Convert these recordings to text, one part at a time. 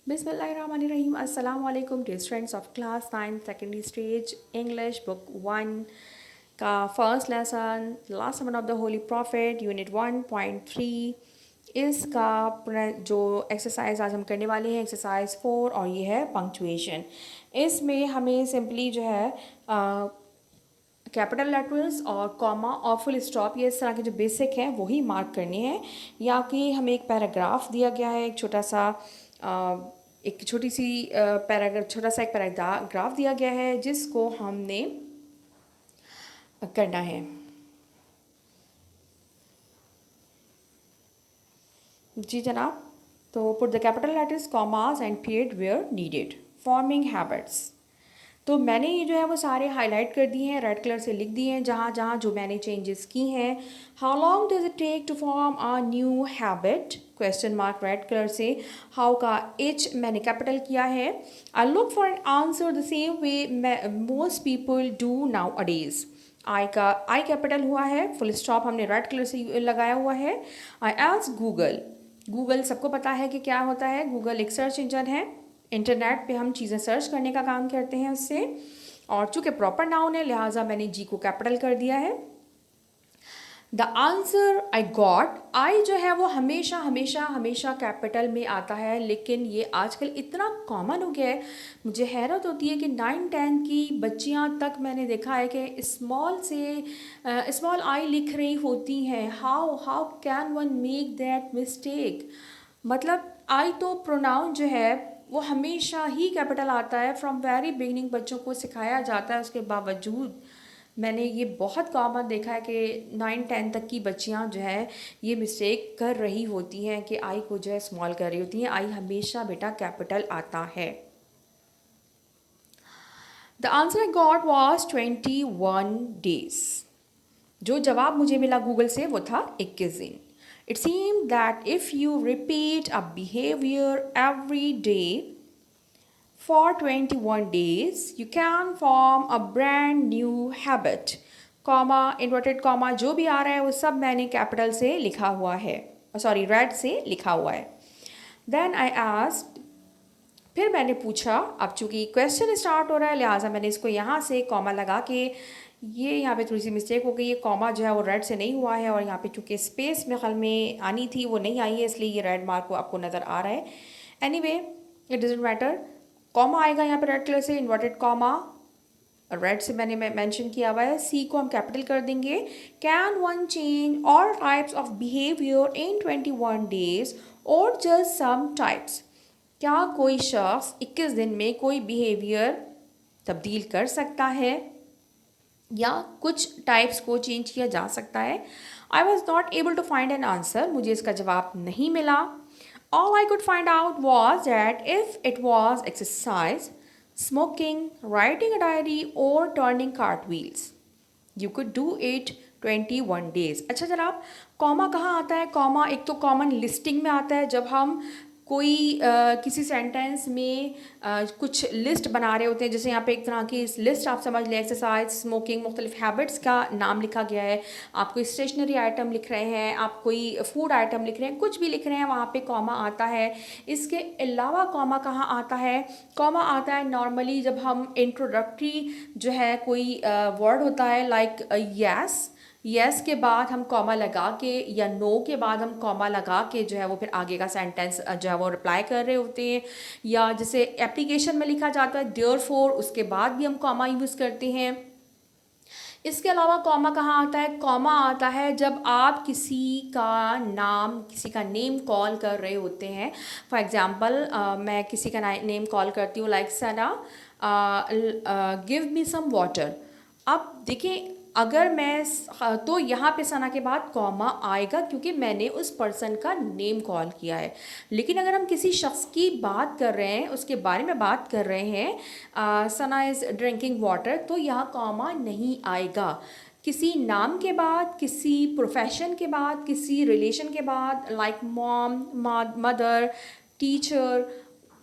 Bismillahirrahmanirrahim. Assalamu alaikum dear students of class 9 secondary stage English book 1 का first lesson last sermon of the Holy Prophet unit 1.3 इसका जो exercise आज हम करने वाले हैं एक्सरसाइज 4 और ये है पंक्चुएशन। इसमें हमें सिंपली जो है कैपिटल लेटर्स और कॉमा और फुल स्टॉप ये इस तरह के जो बेसिक हैं वही मार्क करने हैं, या कि हमें एक पैराग्राफ दिया गया है, एक छोटा सा एक छोटी सी छोटा सा एक पैराग्राफ दिया गया है जिसको हमने करना है। जी जनाब, तो put the capital letters commas and period where needed. Forming habits, तो मैंने ये जो है वो सारे हाईलाइट कर दिए हैं, रेड कलर से लिख दिए हैं जहाँ जहाँ जो मैंने चेंजेस की हैं। How long does it take to form a new habit, question mark red colour से। हाउ का एच मैंने कैपिटल किया है। I look for an answer the same way most people do nowadays. I का I capital हुआ है, full stop हमने red colour से लगाया हुआ है। आई आस्क गूगल, गूगल सबको पता है कि क्या होता है, गूगल एक सर्च इंजन है, इंटरनेट पे हम चीज़ें सर्च करने का काम करते हैं उससे, और चूँकि प्रॉपर नाउन है लिहाजा मैंने जी को कैपिटल कर दिया है। द आंसर आई गॉट, आई जो है वो हमेशा हमेशा हमेशा कैपिटल में आता है, लेकिन ये आजकल इतना कॉमन हो गया है, मुझे हैरत होती है कि 9-10 की बच्चियां तक मैंने देखा है कि स्मॉल से स्मॉल आई लिख रही होती हैं। How how can one make that mistake, मतलब आई तो प्रोनाउन जो है वो हमेशा ही कैपिटल आता है, फ्रॉम वेरी बिगनिंग बच्चों को सिखाया जाता है, उसके बावजूद मैंने ये बहुत कॉमन देखा है कि 9-10 तक की बच्चियां जो है ये मिस्टेक कर रही होती हैं कि आई को जो है स्मॉल कर रही होती हैं। आई हमेशा बेटा कैपिटल आता है। The answer I got was 21 days, जो जवाब मुझे मिला गूगल से वो था 21 दिन। It seem that if you repeat a behaviour every day for 21 days, you can form a brand new habit. Comma, inverted comma जो भी आ रहा है वो सब मैंने कैपिटल से लिखा हुआ है, सॉरी रेड से लिखा हुआ है। देन आई आस्क्ड, फिर मैंने पूछा, अब चूँकि क्वेश्चन स्टार्ट हो रहा है लिहाजा मैंने इसको यहाँ से कॉमा लगा के, ये यहाँ पे थोड़ी सी मिस्टेक हो गई है, कॉमा जो है वो रेड से नहीं हुआ है और यहाँ पे चूँकि स्पेस में खल में आनी थी वो नहीं आई है, इसलिए ये रेड मार्क आपको नज़र आ रहा है। Anyway it doesn't matter, comma आएगा यहाँ पे रेड कलर से, इन्वर्टेड कॉमा रेड से मैंने मेंशन किया हुआ है। सी को हम कैपिटल कर देंगे। Can one change all types of behaviour in 21 days और जस्ट सम टाइप्स, क्या कोई शख्स 21 दिन में कोई बिहेवियर तब्दील कर सकता है या कुछ टाइप्स को चेंज किया जा सकता है। I was not able to find an answer, मुझे इसका जवाब नहीं मिला। All I could find out was that if it was exercise, smoking, writing a diary or turning cartwheels, you could do it 21 days. अच्छा जनाब, comma कहाँ आता है? कॉमा एक तो कॉमन लिस्टिंग में आता है, जब हम कोई किसी सेंटेंस में कुछ लिस्ट बना रहे होते हैं, जैसे यहाँ पे एक तरह की लिस्ट आप समझ लें, एक्सरसाइज, स्मोकिंग, मुख्तलिफ हैबिट्स का नाम लिखा गया है, आप कोई स्टेशनरी आइटम लिख रहे हैं, आप कोई फूड आइटम लिख रहे हैं, कुछ भी लिख रहे हैं, वहाँ पे कॉमा आता है। इसके अलावा कॉमा कहाँ आता है? कॉमा आता है नॉर्मली जब हम इंट्रोडक्टरी जो है कोई वर्ड होता है, लाइक यस, यस के बाद हम कॉमा लगा के, या नो के बाद हम कॉमा लगा के जो है वो फिर आगे का सेंटेंस जो है वो रिप्लाई कर रहे होते हैं, या जैसे एप्लीकेशन में लिखा जाता है देयरफॉर, उसके बाद भी हम कॉमा यूज़ करते हैं। इसके अलावा कॉमा कहाँ आता है? कॉमा आता है जब आप किसी का नाम, किसी का नेम कॉल कर रहे होते हैं। फॉर एग्ज़ाम्पल मैं किसी का नेम कॉल करती हूँ, लाइक सना, गिव मी सम वाटर। अब देखिए, अगर मैं तो यहाँ पे सना के बाद कॉमा आएगा क्योंकि मैंने उस पर्सन का नेम कॉल किया है। लेकिन अगर हम किसी शख्स की बात कर रहे हैं, उसके बारे में बात कर रहे हैं, सना इज़ ड्रिंकिंग वाटर, तो यहाँ कॉमा नहीं आएगा। किसी नाम के बाद, किसी प्रोफेशन के बाद, किसी रिलेशन के बाद, लाइक मॉम, मदर, टीचर,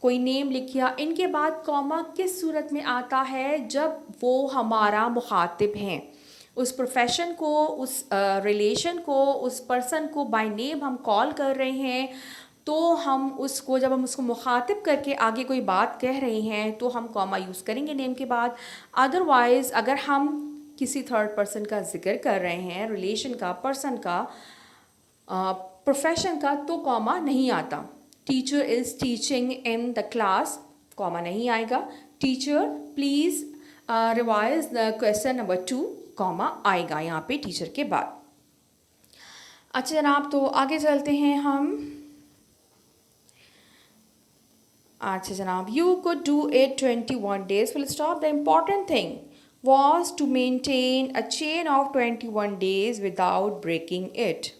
कोई नेम लिखिया, इनके बाद कॉमा किस सूरत में आता है? जब वो हमारा मुखातिब हैं, उस प्रोफेशन को, उस रिलेशन को, उस पर्सन को बाय नेम हम कॉल कर रहे हैं, तो हम उसको जब हम उसको मुखातिब करके आगे कोई बात कह रहे हैं तो हम कॉमा यूज़ करेंगे नेम के बाद। अदरवाइज़ अगर हम किसी थर्ड पर्सन का जिक्र कर रहे हैं, रिलेशन का, पर्सन का, प्रोफेशन का, तो कॉमा नहीं आता। Teacher is teaching in the class, comma नहीं आएगा। Teacher please revise the question number 2, comma आएगा यहाँ पे टीचर के बाद। अच्छा जनाब, तो आगे चलते हैं हम। अच्छा जनाब, you could do it 21 days, full stop. The important thing was to maintain a chain of 21 days without breaking it.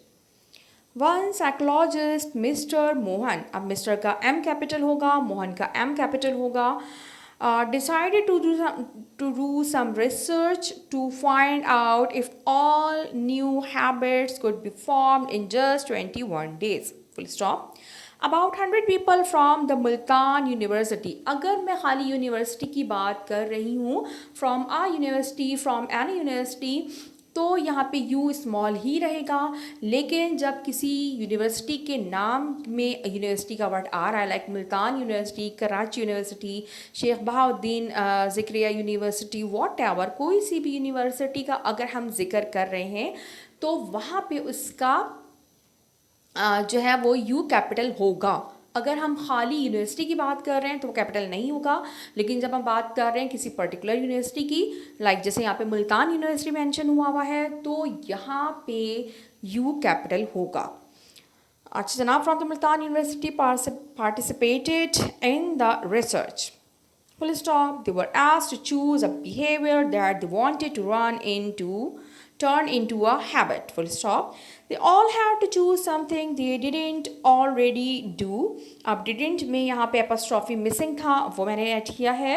One psychologist mister Mohan, अब मिस्टर का एम कैपिटल होगा, मोहन का एम कैपिटल होगा, decided to do some research to find out if all new habits could be formed in just 21 days, full stop. About 100 people from the Multan university, अगर मैं खाली university की बात कर रही हूँ, from a university, from any university, तो यहाँ पे यू स्मॉल ही रहेगा। लेकिन जब किसी यूनिवर्सिटी के नाम में यूनिवर्सिटी का वर्ड आ रहा है, like Multan university, Karachi university, Sheikh Bahauddin Zakariya university, whatever, कोई सी भी यूनिवर्सिटी का अगर हम जिक्र कर रहे हैं तो वहाँ पे उसका जो है वो यू कैपिटल होगा। अगर हम खाली यूनिवर्सिटी की बात कर रहे हैं तो वो कैपिटल नहीं होगा, लेकिन जब हम बात कर रहे हैं किसी पर्टिकुलर यूनिवर्सिटी की, लाइक जैसे यहाँ पे मुल्तान यूनिवर्सिटी मेंशन हुआ है, तो यहाँ पे यू कैपिटल होगा। अच्छा जनाब, from the Multan university participated in the research, full stop. They were asked to choose a behavior that they wanted to turn into a habit, full stop. They all had to choose something they didn't already do. अब didn't में यहाँ पे apostrophe missing था, वो मैंने add किया है,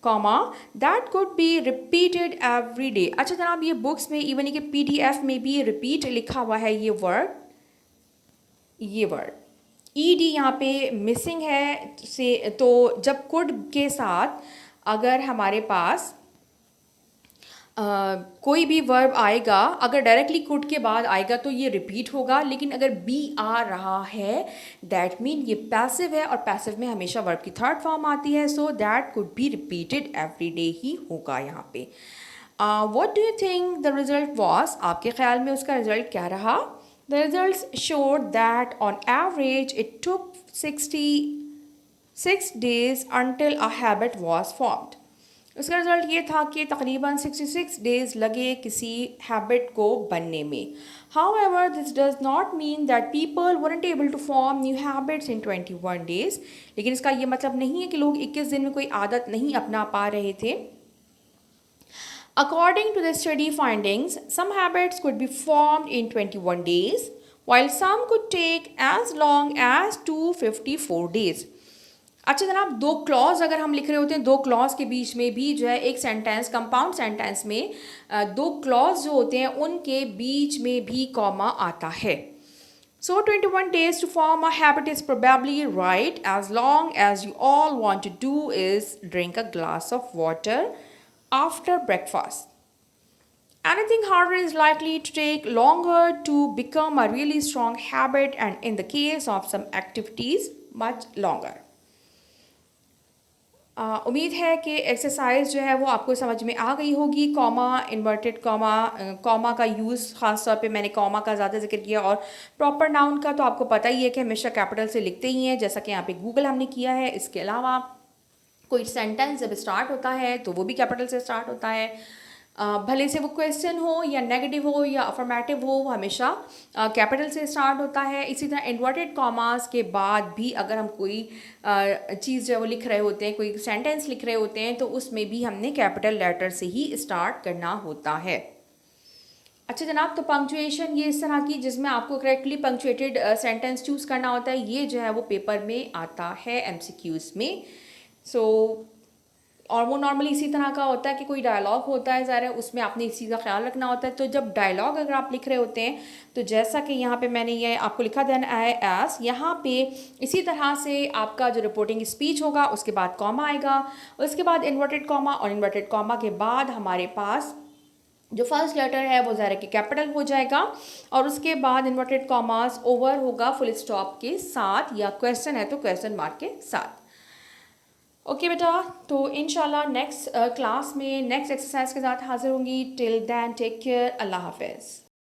comma, that could be repeated every day. अच्छा जनाब, ये बुक्स में, इवन ये PDF में भी repeat लिखा हुआ है ये वर्ड ed यहाँ पे मिसिंग है से, तो जब कुड के साथ अगर हमारे पास कोई भी वर्ब आएगा, अगर डायरेक्टली कुड के बाद आएगा तो ये रिपीट होगा, लेकिन अगर बी आ रहा है दैट मीन ये पैसिव है, और पैसिव में हमेशा वर्ब की थर्ड फॉर्म आती है, so that could be repeated every day ही होगा यहाँ पे। What do you think the result was, आपके ख्याल में उसका रिजल्ट क्या रहा? The results showed that on average it took 66 days until a habit was formed. उसका रिजल्ट ये था कि तकरीबन 66 डेज़ लगे किसी हैबिट को बनने में। However, this does not mean that people weren't able to form new habits in 21 days. लेकिन इसका ये मतलब नहीं है कि लोग 21 दिन में कोई आदत नहीं अपना पा रहे थे। According to the study findings, some habits could be formed in 21 days, while some could take as long as 254 days. अच्छा जनाब, दो क्लॉज अगर हम लिख रहे होते हैं, दो क्लॉज के बीच में भी जो है एक सेंटेंस, कंपाउंड सेंटेंस में दो क्लॉज जो होते हैं उनके बीच में भी कॉमा आता है। So 21 days to form a habit is probably right, as long as you all want to do is drink a glass of water after breakfast. Anything harder is likely to take longer to become a really strong habit, and in the case of some activities, much longer. उम्मीद है कि exercise जो है वो आपको समझ में आ गई होगी। कॉमा, इन्वर्टेड कॉमा, कॉमा का यूज़ ख़ास तौर पे मैंने कॉमा का ज़्यादा जिक्र किया, और प्रॉपर नाउन का तो आपको पता ही है कि हमेशा कैपिटल से लिखते ही हैं, जैसा कि यहाँ पे गूगल हमने किया है। इसके अलावा कोई सेंटेंस जब स्टार्ट होता है तो वो भी कैपिटल से स्टार्ट होता है, भले से वो क्वेश्चन हो या नेगेटिव हो या अफर्मेटिव हो, वो हमेशा कैपिटल से स्टार्ट होता है। इसी तरह इन्वर्टेड कॉमास के बाद भी अगर हम कोई चीज़ जो है वो लिख रहे होते हैं, कोई सेंटेंस लिख रहे होते हैं, तो उसमें भी हमने कैपिटल लेटर से ही स्टार्ट करना होता है। अच्छा जनाब, तो पंक्चुएशन ये इस तरह की जिसमें आपको करेक्टली पंक्चुएटेड सेंटेंस चूज़ करना होता है, ये जो है वो पेपर में आता है MCQs में। और वो नॉर्मली इसी तरह का होता है कि कोई डायलॉग होता है, ज़ाहिर है उसमें आपने इस चीज़ का ख्याल रखना होता है। तो जब डायलॉग अगर आप लिख रहे होते हैं, तो जैसा कि यहाँ पे मैंने ये आपको लिखा देना है एस, यहाँ पे इसी तरह से आपका जो रिपोर्टिंग स्पीच होगा उसके बाद कॉमा आएगा, उसके बाद इन्वर्टेड कॉमा, और इन्वर्टेड कॉमा के बाद हमारे पास जो फर्स्ट लेटर है वो ज़ाहिर है कि कैपिटल हो जाएगा, और उसके बाद इन्वर्टेड कॉमास ओवर होगा फुल स्टॉप के साथ, या क्वेश्चन है तो क्वेश्चन मार्क के साथ। ओके बेटा, तो इंशाल्लाह नेक्स्ट क्लास में नेक्स्ट एक्सरसाइज के साथ हाजिर होंगी। टिल देन टेक केयर, अल्लाह हाफिज़।